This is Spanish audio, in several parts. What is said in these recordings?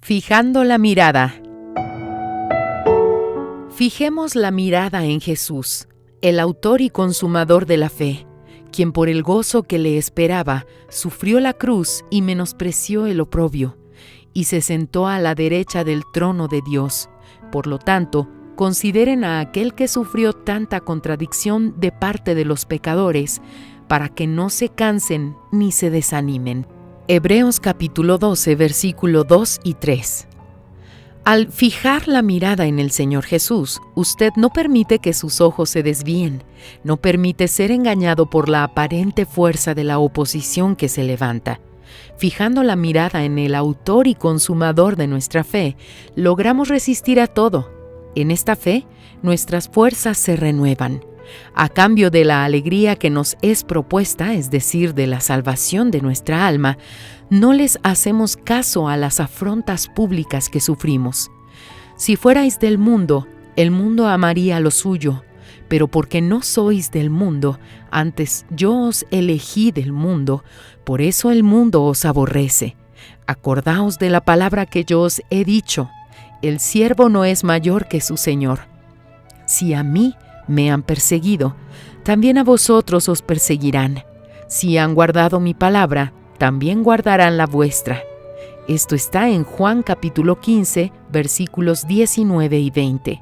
Fijando la mirada. Fijemos la mirada en Jesús, el autor y consumador de la fe, quien por el gozo que le esperaba, sufrió la cruz y menospreció el oprobio, y se sentó a la derecha del trono de Dios. Por lo tanto, consideren a aquel que sufrió tanta contradicción de parte de los pecadores, para que no se cansen ni se desanimen. Hebreos capítulo 12, versículo 2 y 3. Al fijar la mirada en el Señor Jesús, usted no permite que sus ojos se desvíen, no permite ser engañado por la aparente fuerza de la oposición que se levanta. Fijando la mirada en el autor y consumador de nuestra fe, logramos resistir a todo. En esta fe, nuestras fuerzas se renuevan. A cambio de la alegría que nos es propuesta, es decir, de la salvación de nuestra alma, no les hacemos caso a las afrontas públicas que sufrimos. Si fuerais del mundo, el mundo amaría lo suyo, pero porque no sois del mundo, antes yo os elegí del mundo, por eso el mundo os aborrece. Acordaos de la palabra que yo os he dicho: el siervo no es mayor que su señor. Si a mí me han perseguido, también a vosotros os perseguirán. Si han guardado mi palabra, también guardarán la vuestra. Esto está en Juan capítulo 15, versículos 19 y 20.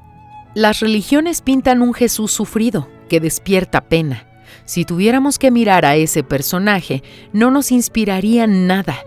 Las religiones pintan un Jesús sufrido, que despierta pena. Si tuviéramos que mirar a ese personaje, no nos inspiraría nada.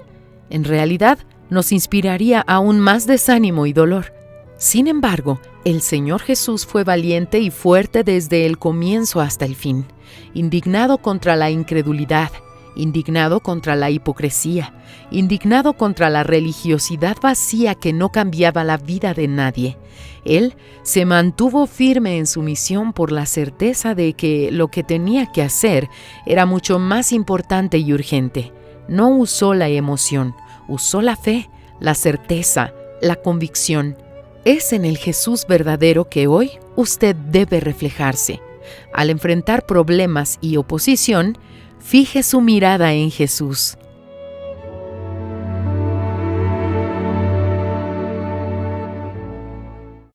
En realidad, nos inspiraría aún más desánimo y dolor. Sin embargo, el Señor Jesús fue valiente y fuerte desde el comienzo hasta el fin, indignado contra la incredulidad, indignado contra la hipocresía, indignado contra la religiosidad vacía que no cambiaba la vida de nadie. Él se mantuvo firme en su misión por la certeza de que lo que tenía que hacer era mucho más importante y urgente. No usó la emoción, usó la fe, la certeza, la convicción. Es en el Jesús verdadero que hoy usted debe reflejarse. Al enfrentar problemas y oposición, fije su mirada en Jesús.